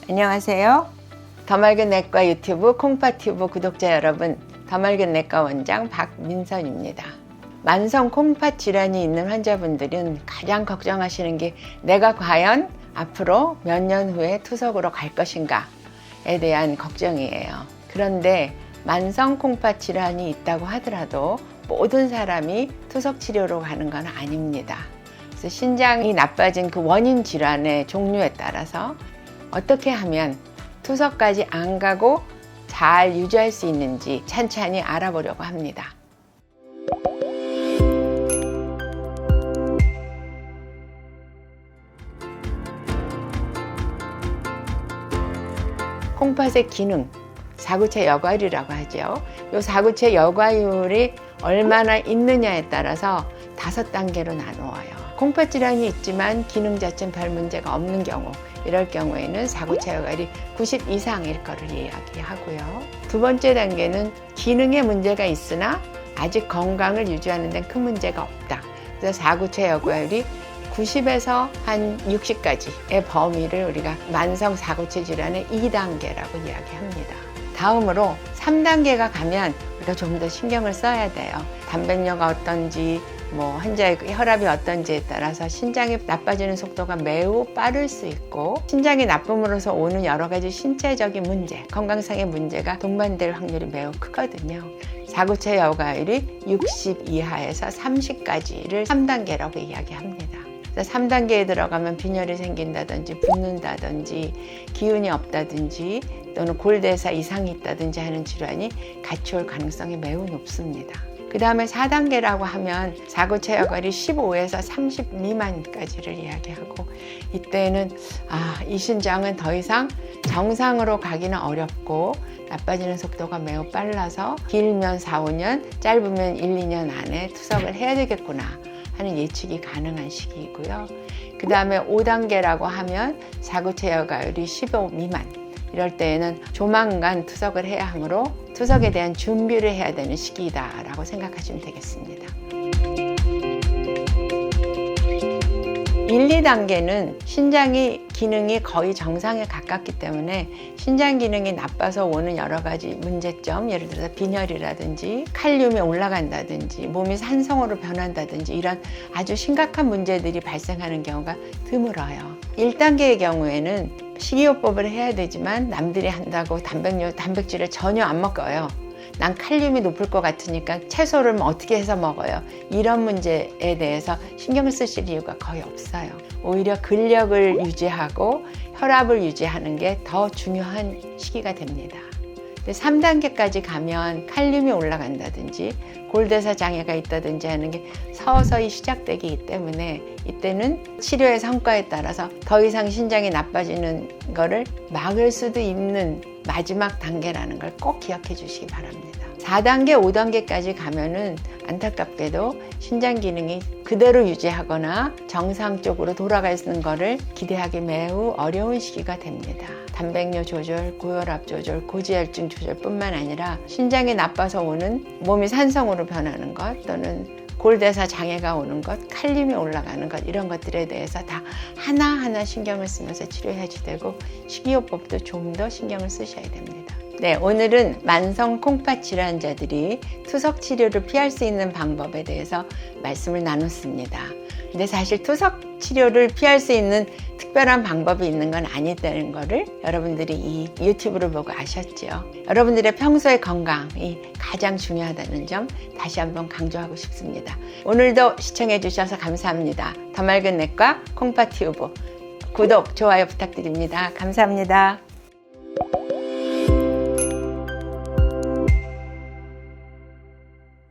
안녕하세요. 더 맑은 내과 유튜브 콩팥튜브 구독자 여러분, 더 맑은 내과 원장 박민선입니다. 만성 콩팥 질환이 있는 환자분들은 가장 걱정하시는 게 내가 과연 앞으로 몇 년 후에 투석으로 갈 것인가에 대한 걱정이에요. 그런데 만성 콩팥 질환이 있다고 하더라도 모든 사람이 투석 치료로 가는 건 아닙니다. 그래서 신장이 나빠진 그 원인 질환의 종류에 따라서 어떻게 하면 투석까지 안 가고 잘 유지할 수 있는지 찬찬히 알아보려고 합니다. 콩팥의 기능, 사구체 여과율이라고 하죠. 이 사구체 여과율이 얼마나 있느냐에 따라서 5단계로 나누어요. 콩팥 질환이 있지만 기능 자체는 별 문제가 없는 경우, 이럴 경우에는 사구체 여과율이 90 이상일 거를 이야기하고요. 두 번째 단계는 기능에 문제가 있으나 아직 건강을 유지하는 데는 큰 문제가 없다. 그래서 사구체 여과율이 90에서 한 60까지의 범위를 우리가 만성 사구체 질환의 2단계라고 이야기합니다. 다음으로 3단계가 가면 우리가 좀 더 신경을 써야 돼요. 단백뇨가 어떤지, 환자의 혈압이 어떤지에 따라서 신장이 나빠지는 속도가 매우 빠를 수 있고, 신장이 나쁨으로써 오는 여러 가지 신체적인 문제, 건강상의 문제가 동반될 확률이 매우 크거든요. 사구체 여과율이 60 이하에서 30까지를 3단계라고 이야기합니다. 3단계에 들어가면 빈혈이 생긴다든지 붓는다든지 기운이 없다든지 또는 골대사 이상이 있다든지 하는 질환이 같이 올 가능성이 매우 높습니다. 그 다음에 4단계라고 하면 사구체 여과율이 15에서 30 미만까지를 이야기하고, 이때는 이 신장은 더 이상 정상으로 가기는 어렵고 나빠지는 속도가 매우 빨라서 길면 4, 5년, 짧으면 1, 2년 안에 투석을 해야 되겠구나 하는 예측이 가능한 시기이고요. 그 다음에 5단계라고 하면 사구체 여과율이 15 미만, 이럴 때에는 조만간 투석을 해야 하므로 투석에 대한 준비를 해야 되는 시기다라고 생각하시면 되겠습니다. 1, 2단계는 신장의 기능이 거의 정상에 가깝기 때문에 신장 기능이 나빠서 오는 여러 가지 문제점, 예를 들어서 빈혈이라든지 칼륨이 올라간다든지 몸이 산성으로 변한다든지 이런 아주 심각한 문제들이 발생하는 경우가 드물어요. 1단계의 경우에는 식이요법을 해야 되지만 남들이 한다고 단백질을 전혀 안 먹어요. 난 칼륨이 높을 것 같으니까 채소를 어떻게 해서 먹어요. 이런 문제에 대해서 신경을 쓰실 이유가 거의 없어요. 오히려 근력을 유지하고 혈압을 유지하는 게 더 중요한 시기가 됩니다. 3단계까지 가면 칼륨이 올라간다든지 골대사 장애가 있다든지 하는 게 서서히 시작되기 때문에 이때는 치료의 성과에 따라서 더 이상 신장이 나빠지는 거를 막을 수도 있는 마지막 단계라는 걸 꼭 기억해 주시기 바랍니다. 4단계, 5단계까지 가면은 안타깝게도 신장 기능이 그대로 유지하거나 정상 쪽으로 돌아가는 거를 기대하기 매우 어려운 시기가 됩니다. 단백뇨 조절, 고혈압 조절, 고지혈증 조절뿐만 아니라 신장이 나빠서 오는 몸이 산성으로 변하는 것 또는 골대사 장애가 오는 것, 칼륨이 올라가는 것, 이런 것들에 대해서 다 하나하나 신경을 쓰면서 치료해야지 되고 식이요법도 좀 더 신경을 쓰셔야 됩니다. 네, 오늘은 만성 콩팥 질환자들이 투석 치료를 피할 수 있는 방법에 대해서 말씀을 나눴습니다. 근데 사실 투석 치료를 피할 수 있는 특별한 방법이 있는 건 아니다는 거를 여러분들이 이 유튜브를 보고 아셨죠. 여러분들의 평소의 건강이 가장 중요하다는 점 다시 한번 강조하고 싶습니다. 오늘도 시청해 주셔서 감사합니다. 더 맑은 내과 콩팥튜브 구독, 좋아요 부탁드립니다. 감사합니다.